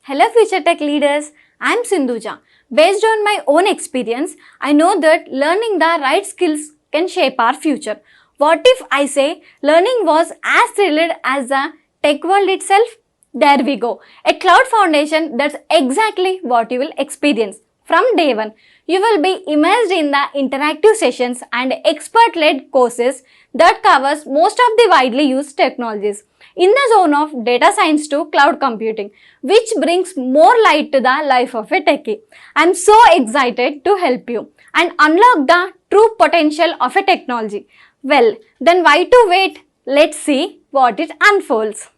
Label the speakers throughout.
Speaker 1: Hello future tech leaders, I am Sindhuja. Based on my own experience, I know that learning the right skills can shape our future. What if I say learning was as thrilled as the tech world itself? There we go. A CloudFoundation, that's exactly what you will experience. From day one, you will be immersed in the interactive sessions and expert-led courses that covers most of the widely used technologies in the zone of data science to cloud computing, which brings more light to the life of a techie. I'm so excited to help you and unlock the true potential of a technology. Well, then why to wait? Let's see what it unfolds.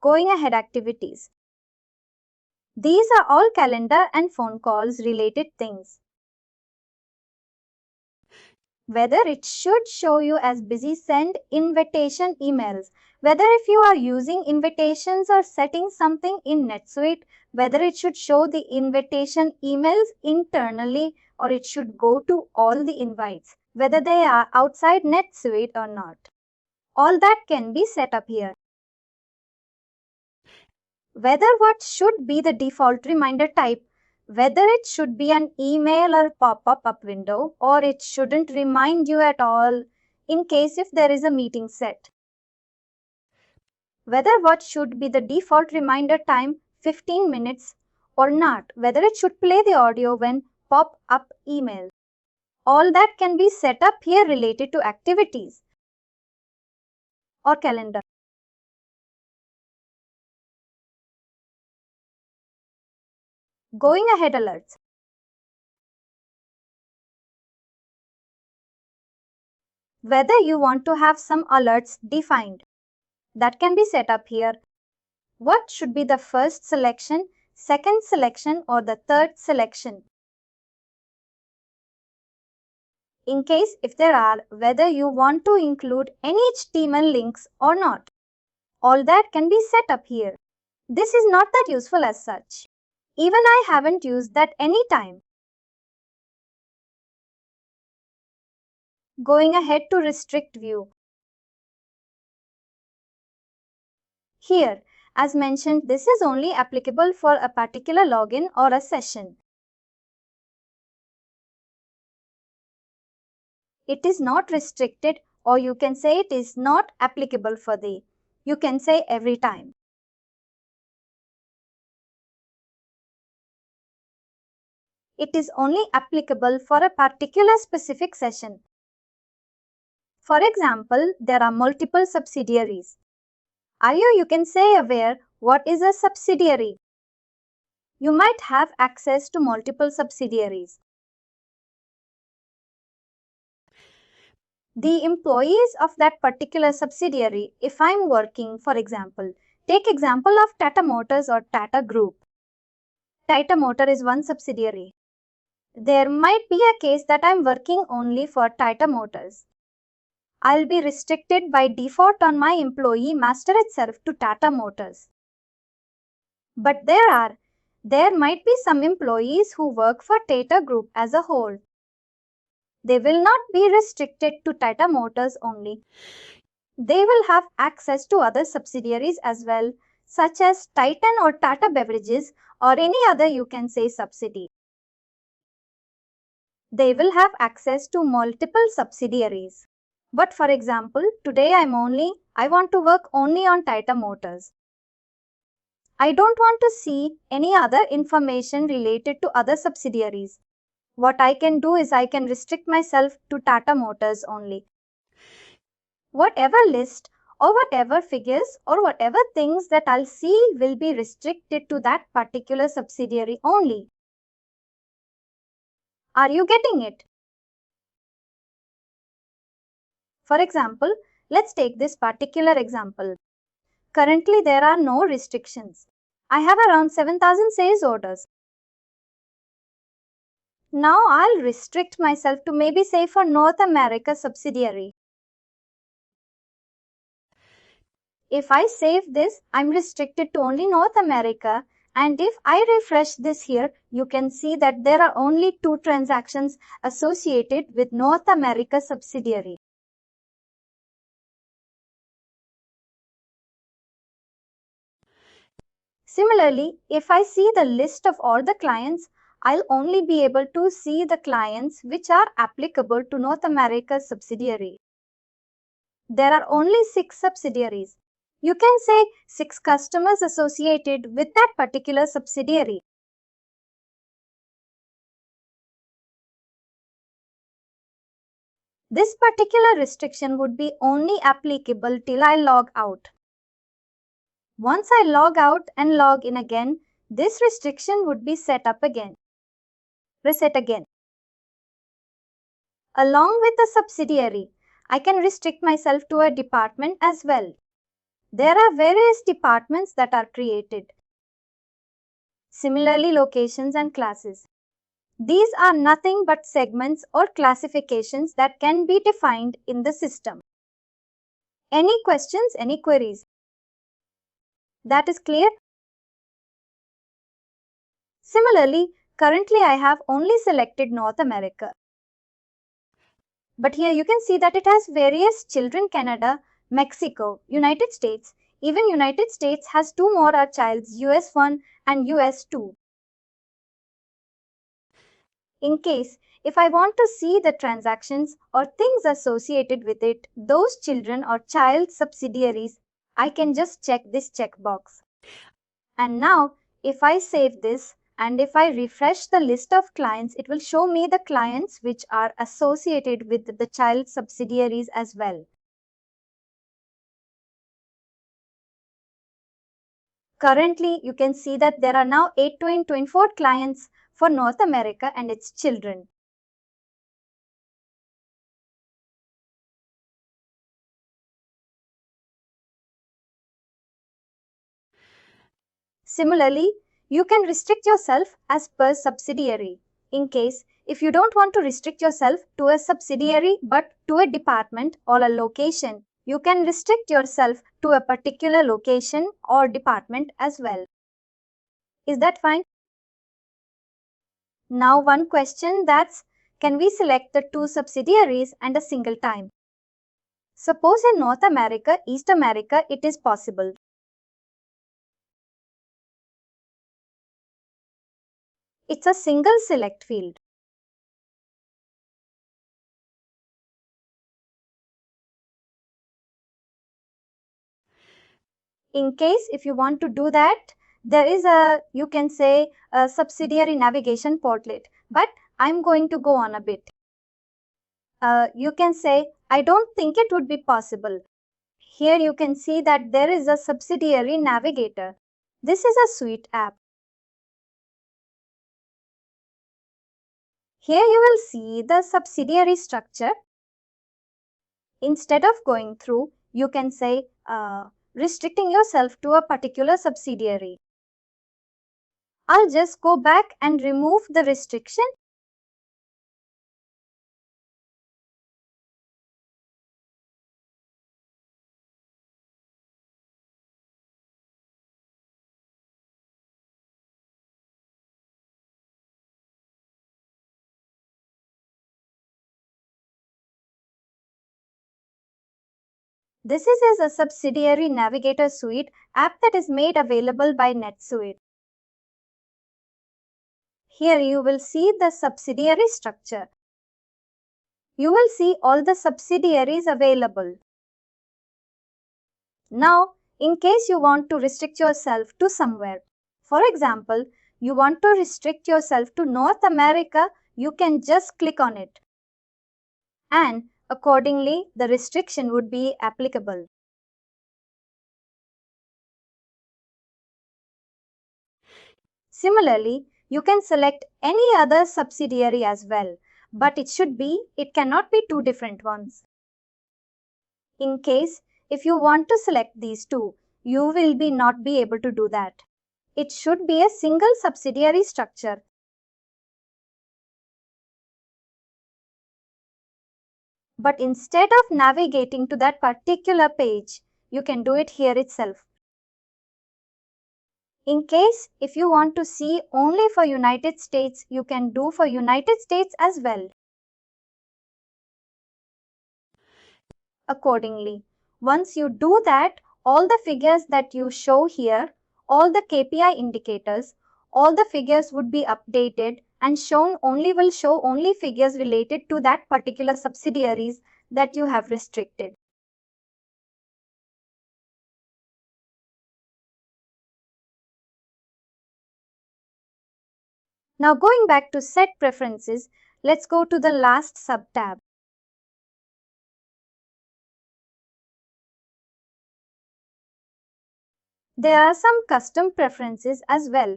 Speaker 2: Going ahead activities. These are all calendar and phone calls related things. Whether it should show you as busy, send invitation emails. Whether if you are using invitations or setting something in NetSuite, whether it should show the invitation emails internally or it should go to all the invites, whether they are outside NetSuite or not. All that can be set up here. Whether what should be the default reminder type, whether it should be an email or pop-up window, or it shouldn't remind you at all in case if there is a meeting set. Whether what should be the default reminder time 15 minutes or not, whether it should play the audio when pop-up email. All that can be set up here related to activities or calendar. Going ahead alerts. Whether you want to have some alerts defined, that can be set up here. What should be the first selection, second selection or the third selection? In case if there are, whether you want to include any HTML links or not. All that can be set up here. This is not that useful as such. Even I haven't used that any time. Going ahead to restrict view. Here, as mentioned, this is only applicable for a particular login or a session. It is not restricted, or you can say it is not applicable for the. You can say every time. It is only applicable for a particular specific session. For example, there are multiple subsidiaries. Are you can say aware what is a subsidiary? You might have access to multiple subsidiaries. The employees of that particular subsidiary, if I'm working, for example, take example of Tata Motors or Tata Group. Tata Motor is one subsidiary. There might be a case that I'm working only for Tata Motors. I'll be restricted by default on my employee master itself to Tata Motors. But there might be some employees who work for Tata Group as a whole. They will not be restricted to Tata Motors only. They will have access to other subsidiaries as well, such as Titan or Tata Beverages or any other you can say subsidiary. They will have access to multiple subsidiaries. But for example, today I want to work only on Tata Motors. I don't want to see any other information related to other subsidiaries. What I can do is I can restrict myself to Tata Motors only. Whatever list or whatever figures or whatever things that I'll see will be restricted to that particular subsidiary only. Are you getting it? For example, let's take this particular example. Currently, there are no restrictions. I have around 7,000 sales orders. Now, I'll restrict myself to maybe say for North America subsidiary. If I save this, I'm restricted to only North America. And if I refresh this here, you can see that there are only 2 transactions associated with North America subsidiary. Similarly, if I see the list of all the clients, I'll only be able to see the clients which are applicable to North America's subsidiary. There are only 6 subsidiaries. You can say 6 customers associated with that particular subsidiary. This particular restriction would be only applicable till I log out. Once I log out and log in again, this restriction would be set up again. Reset again. Along with the subsidiary, I can restrict myself to a department as well. There are various departments that are created. Similarly, locations and classes. These are nothing but segments or classifications that can be defined in the system. Any questions, any queries? That is clear? Similarly, currently I have only selected North America. But here you can see that it has various children: Canada, Mexico, United States. Even United States has 2 more childs, US 1 and US 2. In case if I want to see the transactions or things associated with it, those children or child subsidiaries, I can just check this checkbox. And now if I save this and if I refresh the list of clients, it will show me the clients which are associated with the child subsidiaries as well. Currently, you can see that there are now 824 clients for North America and its children. Similarly, you can restrict yourself as per subsidiary. In case if you don't want to restrict yourself to a subsidiary but to a department or a location, you can restrict yourself to a particular location or department as well. Is that fine? Now one question, that's, can we select the 2 subsidiaries and a single time? Suppose in North America, East America, it is possible. It's a single select field. In case if you want to do that, there is a, you can say, a subsidiary navigation portlet, but I'm going to go on a bit. You can say, I don't think it would be possible. Here you can see that there is a subsidiary navigator. This is a suite app. Here you will see the subsidiary structure. Instead of going through, you can say, restricting yourself to a particular subsidiary. I'll just go back and remove the restriction. This is a subsidiary navigator suite app that is made available by NetSuite. Here you will see the subsidiary structure. You will see all the subsidiaries available. Now, in case you want to restrict yourself to somewhere, for example, you want to restrict yourself to North America, you can just click on it. And accordingly, the restriction would be applicable. Similarly, you can select any other subsidiary as well, but it cannot be 2 different ones. In case if you want to select these 2, you will not be able to do that. It should be a single subsidiary structure. But instead of navigating to that particular page, you can do it here itself. In case if you want to see only for United States, you can do for United States as well. Accordingly, once you do that, all the figures that you show here, all the KPI indicators, all the figures would be updated and will show only figures related to that particular subsidiaries that you have restricted. Now going back to set preferences, let's go to the last sub-tab. There are some custom preferences as well.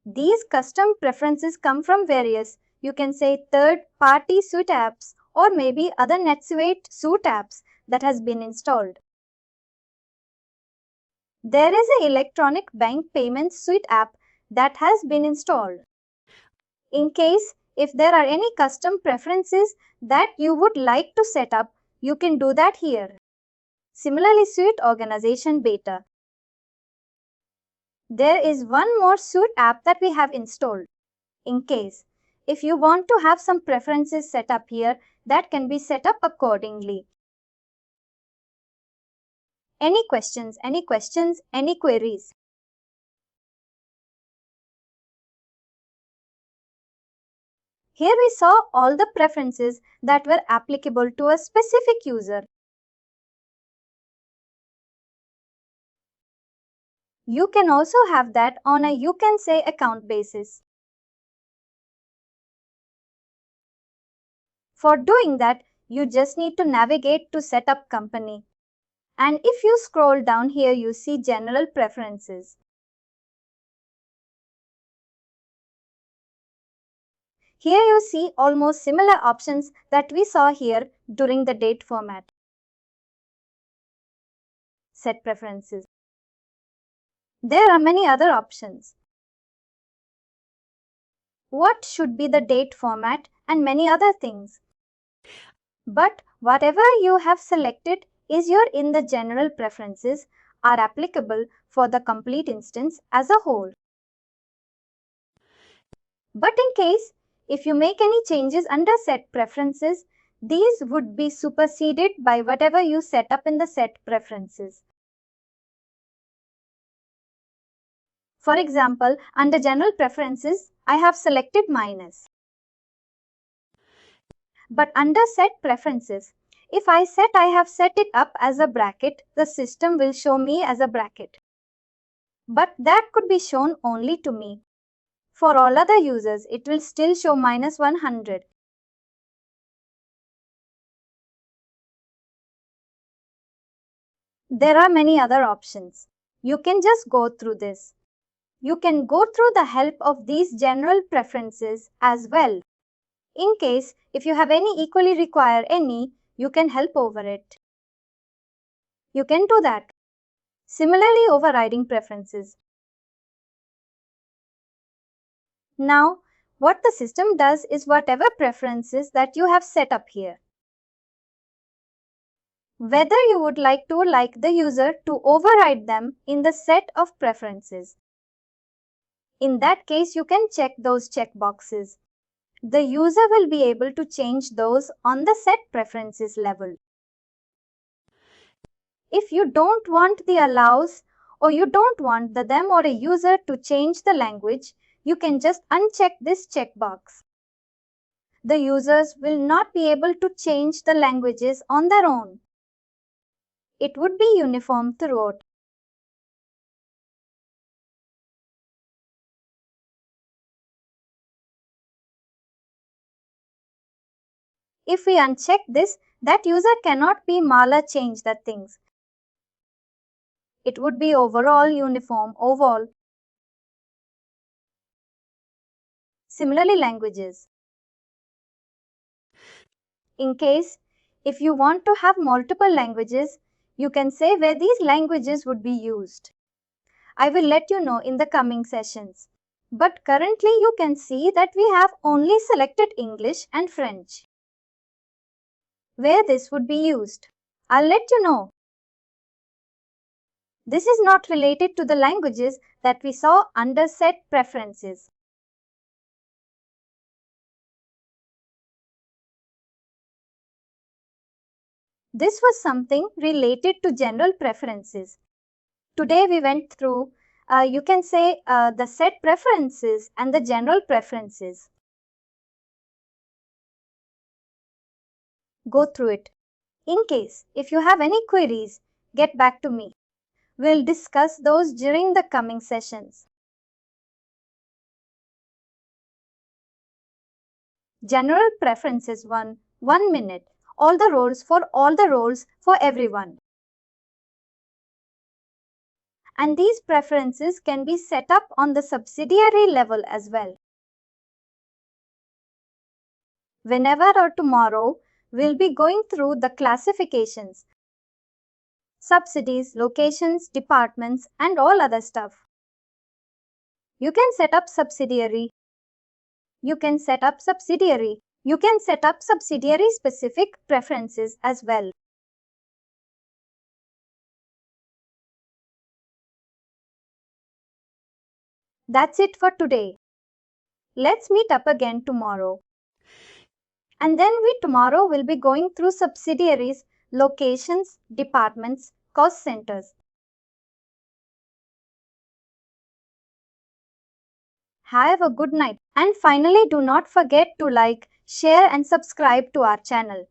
Speaker 2: These custom preferences come from various, you can say, third-party suite apps or maybe other NetSuite suite apps that has been installed. There is an electronic bank payment suite app that has been installed. In case if there are any custom preferences that you would like to set up, you can do that here. Similarly, Suite Organization Beta. There is one more suite app that we have installed. In case if you want to have some preferences set up here, that can be set up accordingly. Any questions, any queries? Here we saw all the preferences that were applicable to a specific user. You can also have that on a, you can say, account basis. For doing that, you just need to navigate to Setup Company. And if you scroll down here, you see General Preferences. Here you see almost similar options that we saw here during the date format. Set preferences. There are many other options. What should be the date format and many other things. But whatever you have selected is your in the general preferences are applicable for the complete instance as a whole. But in case if you make any changes under set preferences, these would be superseded by whatever you set up in the set preferences. For example, under general preferences, I have selected minus. But under set preferences, if I have set it up as a bracket, the system will show me as a bracket. But that could be shown only to me. For all other users, it will still show minus 100. There are many other options. You can just go through this. You can go through the help of these general preferences as well. In case if you have any equally require any, you can help over it. You can do that. Similarly, overriding preferences. Now, what the system does is whatever preferences that you have set up here. Whether you would like the user to override them in the set of preferences. In that case, you can check those checkboxes. The user will be able to change those on the set preferences level. If you don't want the allows or you don't want the them or a user to change the language, you can just uncheck this checkbox. The users will not be able to change the languages on their own. It would be uniform throughout. If we uncheck this, that user cannot be mala change the things. It would be overall uniform overall. Similarly, languages. In case if you want to have multiple languages, you can say where these languages would be used. I will let you know in the coming sessions. But currently you can see that we have only selected English and French. Where this would be used, I'll let you know. This is not related to the languages that we saw under set preferences. This was something related to general preferences. Today we went through, you can say, the set preferences and the general preferences. Go through it. In case, if you have any queries, get back to me. We'll discuss those during the coming sessions. General preferences 1 minute. All the roles for everyone. And these preferences can be set up on the subsidiary level as well. Whenever or tomorrow, we'll be going through the classifications, subsidies, locations, departments, and all other stuff. You can set up subsidiary. You can set up subsidiary specific preferences as well. That's it for today. Let's meet up again tomorrow. And then tomorrow will be going through subsidiaries, locations, departments, cost centers. Have a good night. And finally, do not forget to like, share and subscribe to our channel.